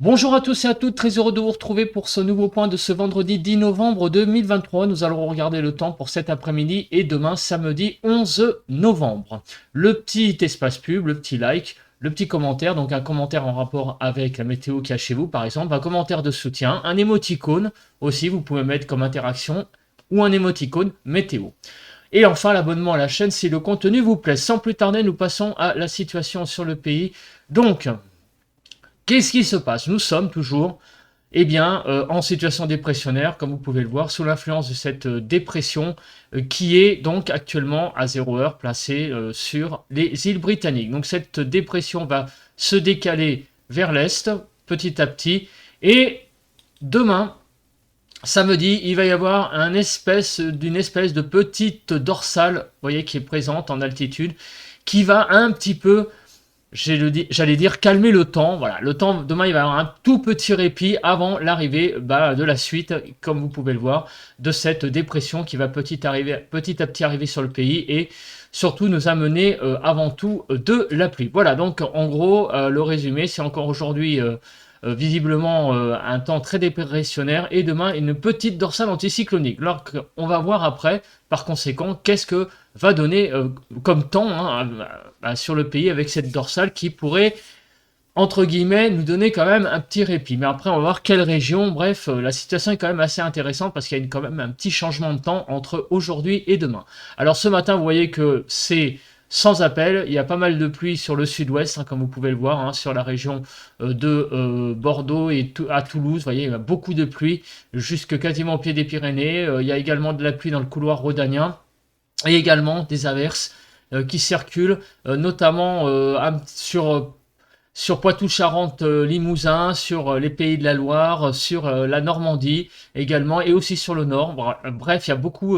Bonjour à tous et à toutes, très heureux de vous retrouver pour ce nouveau point de ce vendredi 10 novembre 2023. Nous allons regarder le temps pour cet après-midi et demain samedi 11 novembre. Le petit espace pub, le petit like, le petit commentaire, donc un commentaire en rapport avec la météo qu'il y a chez vous par exemple, un commentaire de soutien, un émoticône aussi, vous pouvez mettre comme interaction ou un émoticône météo. Et enfin l'abonnement à la chaîne si le contenu vous plaît. Sans plus tarder, nous passons à la situation sur le pays. Donc, qu'est-ce qui se passe? Nous sommes toujours en situation dépressionnaire, comme vous pouvez le voir, sous l'influence de cette dépression qui est donc actuellement à 0 heure placée sur les îles britanniques. Donc cette dépression va se décaler vers l'est petit à petit et demain, samedi, il va y avoir une espèce de petite dorsale, vous voyez, qui est présente en altitude, qui va un petit peu j'allais dire calmer le temps. Voilà, le temps demain il va y avoir un tout petit répit avant l'arrivée de la suite, comme vous pouvez le voir, de cette dépression qui va petit à petit arriver sur le pays et surtout nous amener avant tout de la pluie. Voilà, donc en gros le résumé, c'est encore aujourd'hui visiblement un temps très dépressionnaire et demain une petite dorsale anticyclonique. Alors on va voir après, par conséquent, qu'est-ce que va donner comme temps sur le pays avec cette dorsale qui pourrait, entre guillemets, nous donner quand même un petit répit. Mais après, on va voir quelle région. Bref, la situation est quand même assez intéressante parce qu'il y a quand même un petit changement de temps entre aujourd'hui et demain. Alors ce matin, vous voyez que c'est sans appel, il y a pas mal de pluie sur le sud-ouest, comme vous pouvez le voir, sur la région de Bordeaux et à Toulouse. Vous voyez, il y a beaucoup de pluie, jusque quasiment au pied des Pyrénées. Il y a également de la pluie dans le couloir rhodanien et également des averses qui circulent, notamment sur Poitou-Charentes, Limousin, sur les Pays de la Loire, sur la Normandie également, et aussi sur le Nord. Bref, il y a beaucoup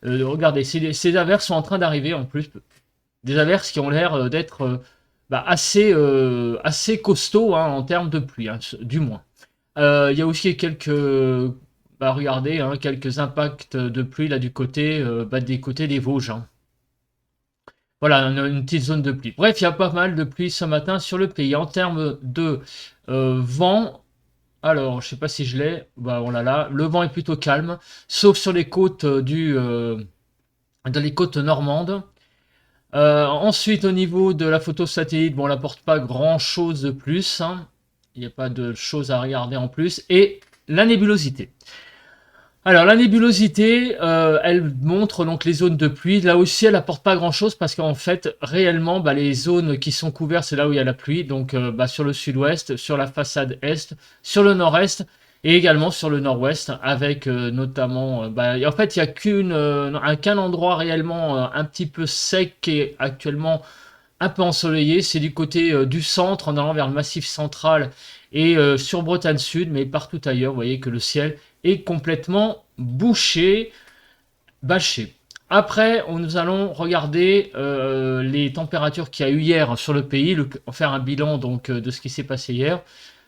regardez, ces averses sont en train d'arriver en plus. Des averses qui ont l'air d'être assez costauds en termes de pluie, du moins. Il y a aussi regardez, quelques impacts de pluie là du côté, des côtés des Vosges. Voilà, une petite zone de pluie. Bref, il y a pas mal de pluie ce matin sur le pays. En termes de vent, alors je sais pas si je l'ai, on l'a là. Le vent est plutôt calme, sauf sur les côtes dans les côtes normandes. Ensuite, au niveau de la photo satellite, on n'apporte pas grand chose de plus. Il n'y a pas de choses à regarder en plus. Et la nébulosité. Alors la nébulosité, elle montre donc les zones de pluie. Là aussi, elle apporte pas grand-chose parce qu'en fait, réellement, les zones qui sont couvertes, c'est là où il y a la pluie. Donc sur le sud-ouest, sur la façade est, sur le nord-est et également sur le nord-ouest, avec notamment, en fait, il y a qu'un endroit réellement un petit peu sec qui est actuellement un peu ensoleillé. C'est du côté du centre, en allant vers le massif central et sur Bretagne Sud, mais partout ailleurs, vous voyez que le ciel est complètement bouché, bâché. Après, nous allons regarder les températures qu'il y a eu hier sur le pays, faire un bilan donc de ce qui s'est passé hier.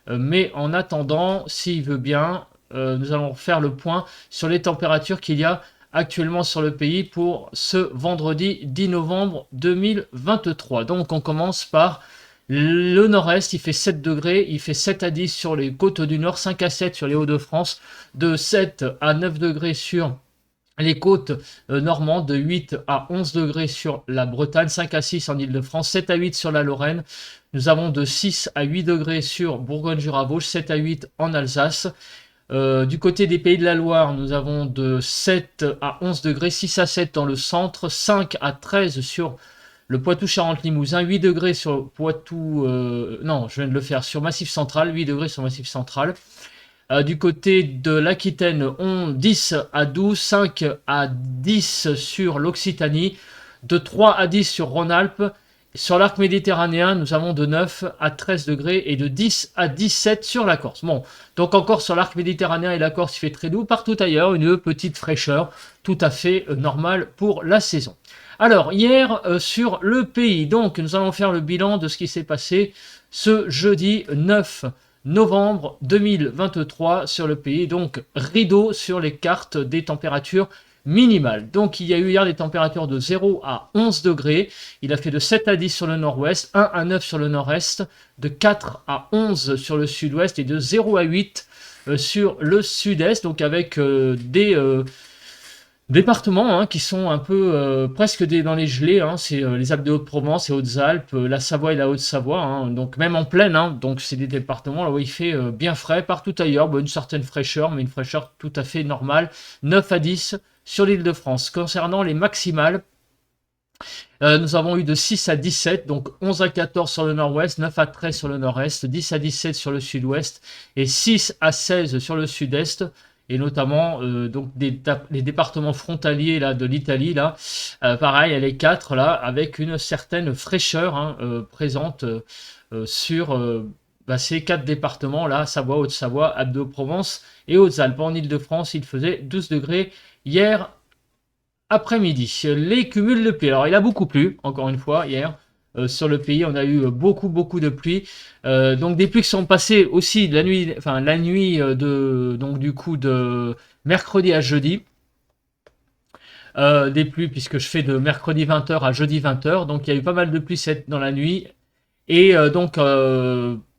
Mais en attendant, s'il veut bien, nous allons faire le point sur les températures qu'il y a actuellement sur le pays pour ce vendredi 10 novembre 2023. Donc on commence par le nord-est, il fait 7 degrés, il fait 7 à 10 sur les côtes du nord, 5 à 7 sur les Hauts-de-France, de 7 à 9 degrés sur les côtes normandes, de 8 à 11 degrés sur la Bretagne, 5 à 6 en Ile-de-France, 7 à 8 sur la Lorraine. Nous avons de 6 à 8 degrés sur Bourgogne-Jura-Vosges, 7 à 8 en Alsace. Du côté des Pays de la Loire, nous avons de 7 à 11 degrés, 6 à 7 dans le centre, 5 à 13 sur le Poitou-Charentes-Limousin, 8 degrés sur sur Massif Central, 8 degrés sur Massif Central. Du côté de l'Aquitaine, 10 à 12, 5 à 10 sur l'Occitanie, de 3 à 10 sur Rhône-Alpes. Sur l'arc méditerranéen, nous avons de 9 à 13 degrés et de 10 à 17 sur la Corse. Bon, donc encore sur l'arc méditerranéen et la Corse, il fait très doux. Partout ailleurs, une petite fraîcheur tout à fait normale pour la saison. Alors, hier, sur le pays, donc nous allons faire le bilan de ce qui s'est passé ce jeudi 9 novembre 2023 sur le pays. Donc, rideau sur les cartes des températures minimale. Donc il y a eu hier des températures de 0 à 11 degrés. Il a fait de 7 à 10 sur le nord-ouest, 1 à 9 sur le nord-est, de 4 à 11 sur le sud-ouest et de 0 à 8 sur le sud-est. Donc avec des départements qui sont un peu presque dans les gelées, c'est les Alpes de Haute-Provence et Hautes-Alpes, la Savoie et la Haute-Savoie, donc même en plaine, donc c'est des départements là où il fait bien frais. Partout ailleurs, une certaine fraîcheur, mais une fraîcheur tout à fait normale, 9 à 10 sur l'Île-de-France. Concernant les maximales, nous avons eu de 6 à 17, donc 11 à 14 sur le nord-ouest, 9 à 13 sur le nord-est, 10 à 17 sur le sud-ouest et 6 à 16 sur le sud-est. Et notamment donc les départements frontaliers là, de l'Italie, là, pareil, les 4 là, avec une certaine fraîcheur présente sur ces 4 départements là, Savoie, Haute-Savoie, Alpes de Provence et Hautes-Alpes. En Ile-de-France, il faisait 12 degrés hier après-midi. Les cumuls de pluie, alors il a beaucoup plu, encore une fois, hier. Sur le pays, on a eu beaucoup de pluie, donc des pluies qui sont passées aussi la nuit de donc du coup de mercredi à jeudi, des pluies puisque je fais de mercredi 20h à jeudi 20h, donc il y a eu pas mal de pluie dans la nuit et donc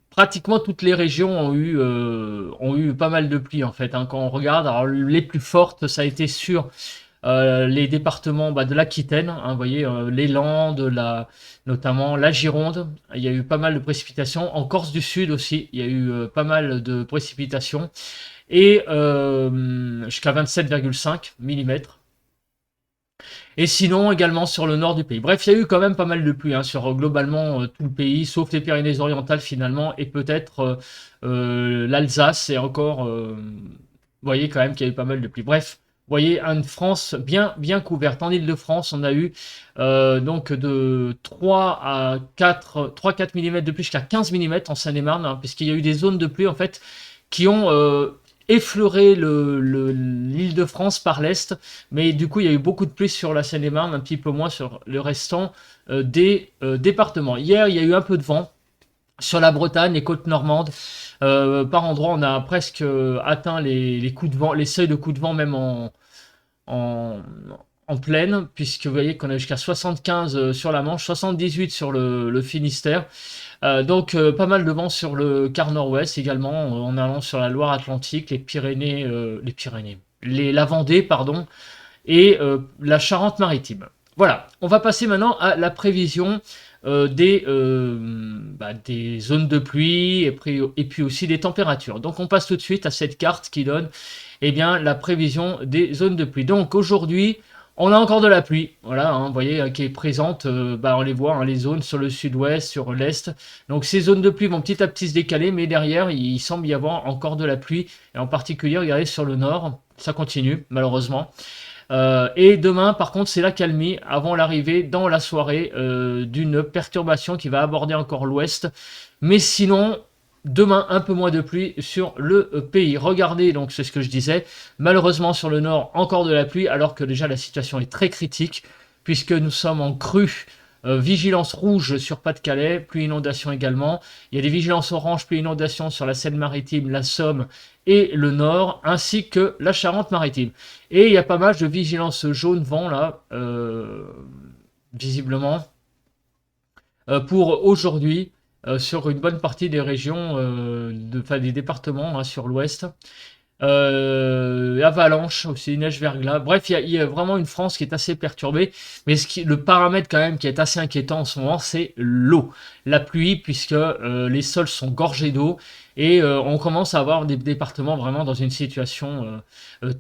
pratiquement toutes les régions ont eu pas mal de pluie en fait, quand on regarde. Alors les plus fortes, ça a été sur les départements de l'Aquitaine, vous voyez, les Landes, notamment la Gironde, il y a eu pas mal de précipitations. En Corse du Sud aussi, il y a eu pas mal de précipitations. Et jusqu'à 27,5 mm. Et sinon, également sur le nord du pays. Bref, il y a eu quand même pas mal de pluie sur globalement tout le pays, sauf les Pyrénées-Orientales finalement, et peut-être l'Alsace, et encore, vous voyez quand même qu'il y a eu pas mal de pluie. Bref, vous voyez, une France bien couverte. En Ile-de-France, on a eu donc de 3 à 4 mm de pluie jusqu'à 15 mm en Seine-et-Marne, puisqu'il y a eu des zones de pluie en fait qui ont effleuré l'Île-de-France par l'est, mais du coup il y a eu beaucoup de pluie sur la Seine-et-Marne, un petit peu moins sur le restant des départements. Hier, il y a eu un peu de vent sur la Bretagne, les côtes normandes. Par endroits, on a presque atteint les coups de vent, les seuils de coups de vent même en plaine, puisque vous voyez qu'on a jusqu'à 75 sur la Manche, 78 sur le Finistère. Donc pas mal de vent sur le quart nord-ouest également, en allant sur la Loire-Atlantique, la Vendée, pardon, et la Charente-Maritime. Voilà, on va passer maintenant à la prévision des zones de pluie et puis aussi des températures. Donc on passe tout de suite à cette carte qui donne la prévision des zones de pluie. Donc aujourd'hui, on a encore de la pluie, voilà, vous voyez, qui est présente, on les voit, les zones sur le sud-ouest, sur l'est. Donc ces zones de pluie vont petit à petit se décaler, mais derrière, il semble y avoir encore de la pluie, et en particulier, regardez, sur le nord, ça continue, malheureusement. Et demain, par contre, c'est la calmie avant l'arrivée dans la soirée d'une perturbation qui va aborder encore l'ouest. Mais sinon, demain, un peu moins de pluie sur le pays. Regardez, donc c'est ce que je disais, malheureusement sur le nord, encore de la pluie, alors que déjà la situation est très critique, puisque nous sommes en crue. Vigilance rouge sur Pas-de-Calais, pluie inondation également. Il y a des vigilances orange, pluie inondation sur la Seine-Maritime, la Somme et le Nord, ainsi que la Charente-Maritime. Et il y a pas mal de vigilance jaune vent là, visiblement, pour aujourd'hui, sur une bonne partie des régions, des départements sur l'ouest. Avalanche aussi, neige verglas. Bref, il y a vraiment une France qui est assez perturbée, mais le paramètre quand même qui est assez inquiétant en ce moment, c'est l'eau, la pluie, puisque les sols sont gorgés d'eau et on commence à avoir des départements vraiment dans une situation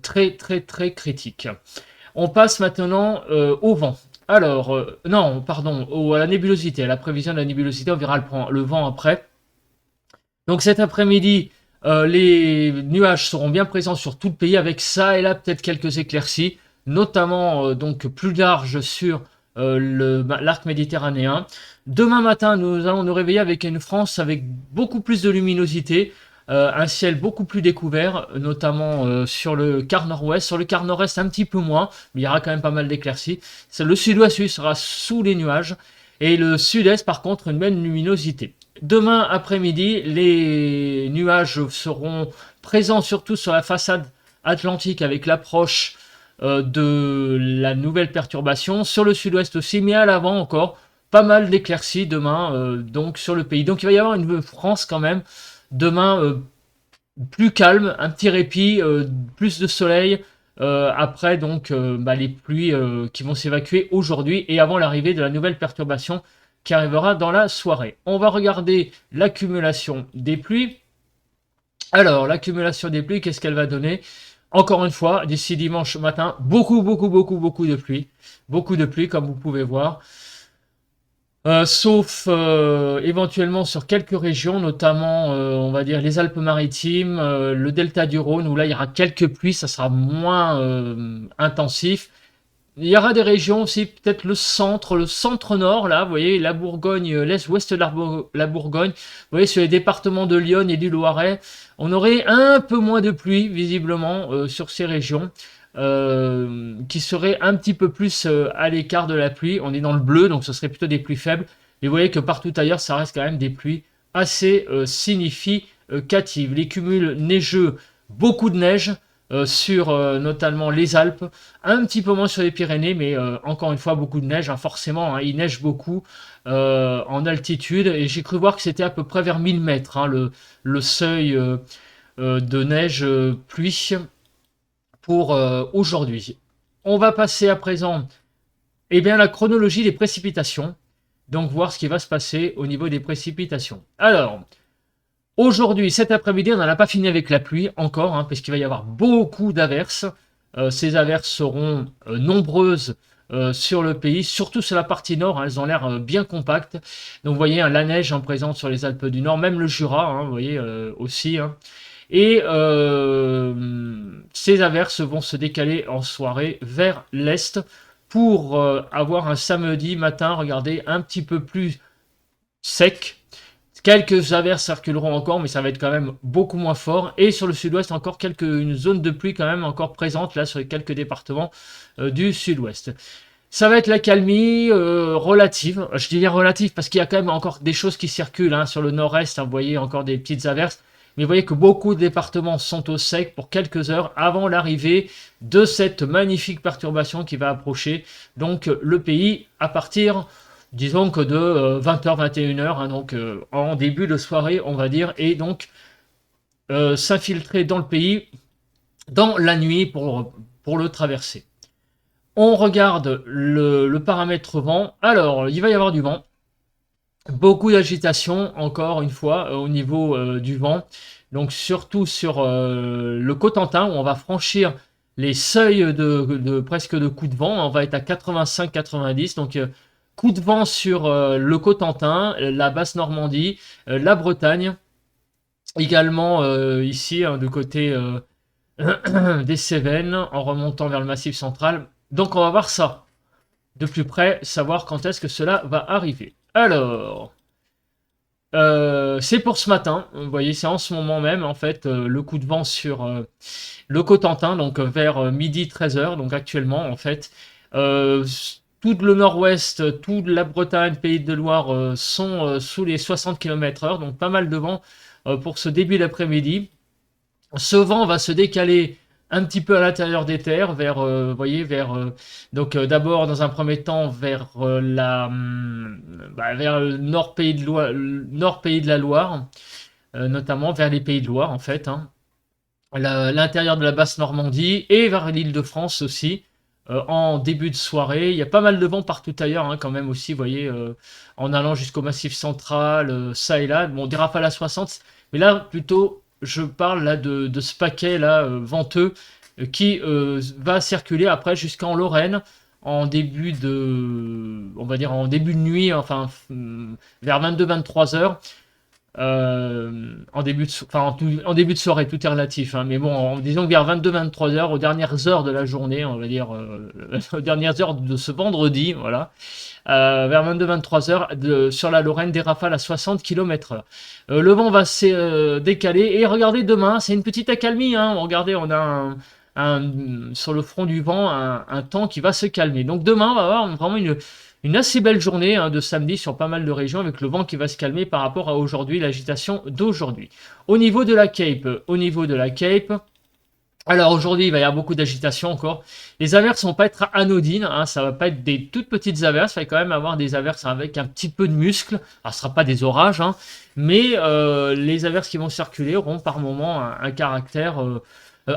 très critique. On passe maintenant au vent. Alors, non, pardon, à la nébulosité, à la prévision de la nébulosité, on verra le vent après. Donc cet après-midi, les nuages seront bien présents sur tout le pays, avec ça et là peut-être quelques éclaircies, notamment donc plus larges sur l'arc méditerranéen. Demain matin, nous allons nous réveiller avec une France avec beaucoup plus de luminosité, un ciel beaucoup plus découvert, notamment sur le quart nord-ouest. Sur le quart nord-est, un petit peu moins, mais il y aura quand même pas mal d'éclaircies. Le sud-ouest sera sous les nuages, et le sud-est, par contre, une belle luminosité. Demain après-midi, les nuages seront présents surtout sur la façade atlantique avec l'approche de la nouvelle perturbation. Sur le sud-ouest aussi, mais à l'avant encore, pas mal d'éclaircies demain donc sur le pays. Donc il va y avoir une France quand même demain plus calme, un petit répit, plus de soleil. Après donc les pluies qui vont s'évacuer aujourd'hui et avant l'arrivée de la nouvelle perturbation qui arrivera dans la soirée. On va regarder l'accumulation des pluies. Alors, l'accumulation des pluies, qu'est-ce qu'elle va donner? Encore une fois, d'ici dimanche matin, beaucoup de pluie. Beaucoup de pluie, comme vous pouvez voir. Sauf éventuellement sur quelques régions, notamment, on va dire, les Alpes-Maritimes, le delta du Rhône, où là, il y aura quelques pluies, ça sera moins intensif. Il y aura des régions aussi, peut-être le centre-nord, là, vous voyez, la Bourgogne, l'est-ouest de la Bourgogne. Vous voyez, sur les départements de Lyon et du Loiret, on aurait un peu moins de pluie, visiblement, sur ces régions, qui seraient un petit peu plus à l'écart de la pluie. On est dans le bleu, donc ce serait plutôt des pluies faibles. Mais vous voyez que partout ailleurs, ça reste quand même des pluies assez significatives. Les cumuls neigeux, beaucoup de neige, sur notamment les Alpes, un petit peu moins sur les Pyrénées, mais encore une fois beaucoup de neige, hein, forcément, hein, il neige beaucoup en altitude, et j'ai cru voir que c'était à peu près vers 1000 mètres, hein, le seuil de neige pluie pour aujourd'hui. On va passer à présent à la chronologie des précipitations, donc voir ce qui va se passer au niveau des précipitations. Alors, aujourd'hui, cet après-midi, on n'en a pas fini avec la pluie encore, hein, parce qu'il va y avoir beaucoup d'averses. Ces averses seront nombreuses sur le pays, surtout sur la partie nord, hein, elles ont l'air bien compactes. Donc vous voyez, hein, la neige en présente sur les Alpes du Nord, même le Jura, hein, vous voyez aussi. Hein. Et ces averses vont se décaler en soirée vers l'est pour avoir un samedi matin, regardez, un petit peu plus sec. Quelques averses circuleront encore, mais ça va être quand même beaucoup moins fort. Et sur le sud-ouest, encore une zone de pluie quand même encore présente, là, sur les quelques départements du sud-ouest. Ça va être la calmie relative. Je dis bien relative parce qu'il y a quand même encore des choses qui circulent hein, sur le nord-est. Hein, vous voyez encore des petites averses. Mais vous voyez que beaucoup de départements sont au sec pour quelques heures avant l'arrivée de cette magnifique perturbation qui va approcher donc le pays à partir, disons que de 20h, 21h, hein, donc en début de soirée, on va dire, et donc s'infiltrer dans le pays dans la nuit pour le traverser. On regarde le paramètre vent. Alors, il va y avoir du vent. Beaucoup d'agitation, encore une fois, au niveau du vent. Donc, surtout sur le Cotentin, où on va franchir les seuils de presque de coups de vent. On va être à 85-90. Donc, coup de vent sur le Cotentin, la Basse-Normandie, la Bretagne. Également ici, hein, du côté des Cévennes, en remontant vers le Massif central. Donc, on va voir ça de plus près, savoir quand est-ce que cela va arriver. Alors, c'est pour ce matin, vous voyez, c'est en ce moment même, en fait, le coup de vent sur le Cotentin, donc vers midi 13h, donc actuellement, en fait. Tout le nord-ouest, toute la Bretagne, Pays de Loire sont sous les 60 km/h, donc pas mal de vent pour ce début d'après-midi. Ce vent va se décaler un petit peu à l'intérieur des terres, vers, vous voyez, donc d'abord dans un premier temps vers vers le nord Pays de Loire, nord Pays de la Loire, notamment vers les Pays de Loire en fait, hein, l'intérieur de la basse Normandie et vers l'Île-de-France aussi. En début de soirée, il y a pas mal de vent partout ailleurs, hein, quand même aussi, vous voyez, en allant jusqu'au Massif central, ça et là, bon, des rafales à 60, mais là plutôt je parle là de ce paquet là venteux qui va circuler après jusqu'en Lorraine en début de, on va dire en début de nuit, enfin vers 22-23 heures. En début de soirée, tout est relatif, hein, mais bon, disons que vers 22-23 heures, aux dernières heures de la journée, on va dire, aux dernières heures de ce vendredi, voilà, vers 22-23 heures, sur la Lorraine, des rafales à 60 km/h. Le vent va se décaler, et regardez, demain, c'est une petite accalmie, hein, regardez, on a sur le front du vent, un temps qui va se calmer. Donc demain, on va avoir vraiment une assez belle journée hein, de samedi sur pas mal de régions avec le vent qui va se calmer par rapport à aujourd'hui, l'agitation d'aujourd'hui. Au niveau de la Cape, Alors aujourd'hui, il va y avoir beaucoup d'agitation encore. Les averses vont pas être anodines, hein, ça va pas être des toutes petites averses, il va quand même avoir des averses avec un petit peu de muscle. Alors ce sera pas des orages, hein, mais les averses qui vont circuler auront par moment un caractère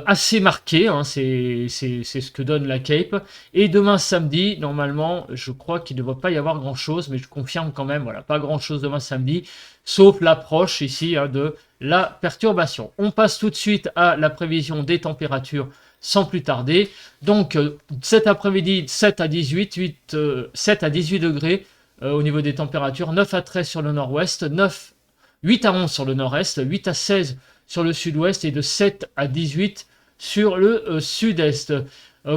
assez marqué, hein, c'est ce que donne la Cape. Et demain samedi, normalement, je crois qu'il ne devrait pas y avoir grand-chose, mais je confirme quand même, voilà, pas grand-chose demain samedi, sauf l'approche ici hein, de la perturbation. On passe tout de suite à la prévision des températures sans plus tarder. Donc cet après-midi, 7 à 18, 7 à 18 degrés au niveau des températures, 9 à 13 sur le nord-ouest, 8 à 11 sur le nord-est, 8 à 16 sur le sud-ouest et de 7 à 18 sur le sud-est.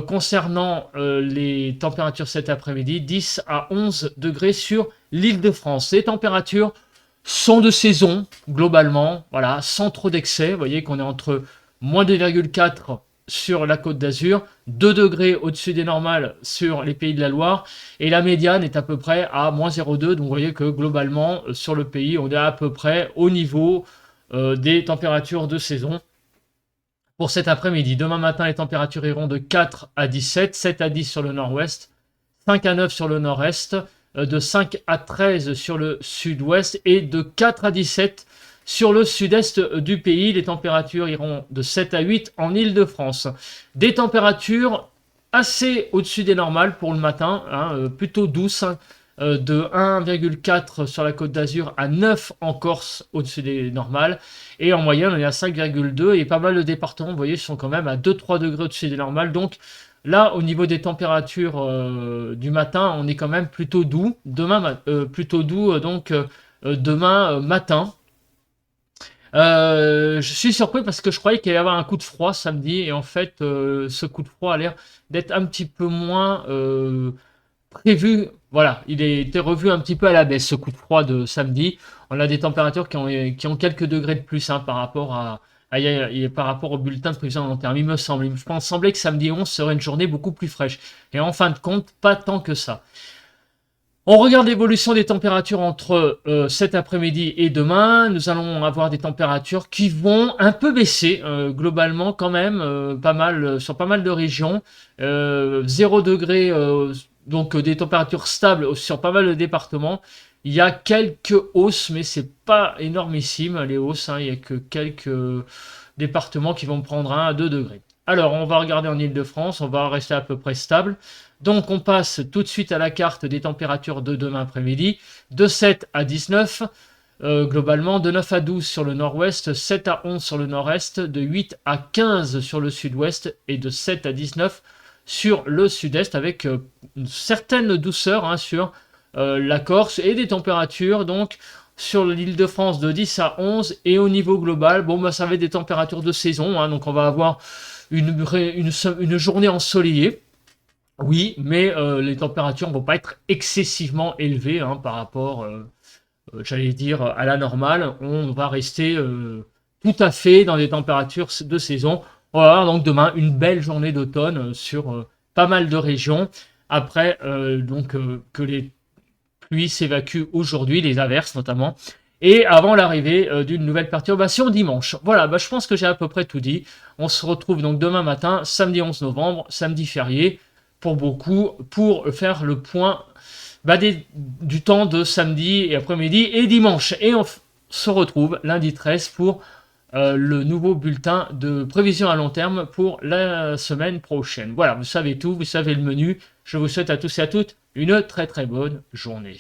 Concernant les températures cet après-midi, 10 à 11 degrés sur l'île de France. Les températures sont de saison, globalement, voilà, sans trop d'excès. Vous voyez qu'on est entre moins 2,4 sur la Côte d'Azur, 2 degrés au-dessus des normales sur les Pays de la Loire, et la médiane est à peu près à moins 0,2. Donc vous voyez que globalement, sur le pays, on est à peu près au niveau des températures de saison pour cet après-midi. Demain matin, les températures iront de 4 à 17, 7 à 10 sur le nord-ouest, 5 à 9 sur le nord-est, de 5 à 13 sur le sud-ouest et de 4 à 17 sur le sud-est du pays. Les températures iront de 7 à 8 en Île-de-France. Des températures assez au-dessus des normales pour le matin, hein, plutôt douces, de 1,4 sur la Côte d'Azur à 9 en Corse au-dessus des normales. Et en moyenne, on est à 5,2 et pas mal de départements, vous voyez, sont quand même à 2-3 degrés au-dessus des normales. Donc là, au niveau des températures du matin, on est quand même plutôt doux. Demain, plutôt doux, demain matin. Je suis surpris parce que je croyais qu'il allait y avoir un coup de froid samedi et en fait, ce coup de froid a l'air d'être un petit peu moins prévu. Voilà, il a été revu un petit peu à la baisse ce coup de froid de samedi. On a des températures qui ont quelques degrés de plus hein, par rapport par rapport au bulletin de prévision à long terme. Il me semblait que samedi 11 serait une journée beaucoup plus fraîche. Et en fin de compte, pas tant que ça. On regarde l'évolution des températures entre cet après-midi et demain. Nous allons avoir des températures qui vont un peu baisser globalement quand même, pas mal sur pas mal de régions. 0 degré, donc des températures stables sur pas mal de départements. Il y a quelques hausses, mais c'est pas énormissime les hausses. Hein. Il y a que quelques départements qui vont prendre 1 à 2 degrés. Alors, on va regarder en Île-de-France, on va rester à peu près stable. Donc, on passe tout de suite à la carte des températures de demain après-midi, de 7 à 19, globalement, de 9 à 12 sur le nord-ouest, 7 à 11 sur le nord-est, de 8 à 15 sur le sud-ouest et de 7 à 19 sur le sud-est, avec une certaine douceur hein, sur la Corse et des températures, donc, sur l'île de France de 10 à 11 et au niveau global, bon, bah, ça va être des températures de saison, hein, donc on va avoir une journée ensoleillée. Oui, mais les températures ne vont pas être excessivement élevées hein, par rapport, j'allais dire, à la normale. On va rester tout à fait dans des températures de saison. On va avoir donc demain une belle journée d'automne sur pas mal de régions. Après, que les pluies s'évacuent aujourd'hui, les averses notamment, et avant l'arrivée d'une nouvelle perturbation dimanche. Voilà, bah, je pense que j'ai à peu près tout dit. On se retrouve donc demain matin, samedi 11 novembre, samedi férié, pour beaucoup, pour faire le point bah, du temps de samedi et après-midi et dimanche. Et on se retrouve lundi 13 pour le nouveau bulletin de prévision à long terme pour la semaine prochaine. Voilà, vous savez tout, vous savez le menu. Je vous souhaite à tous et à toutes une très très bonne journée.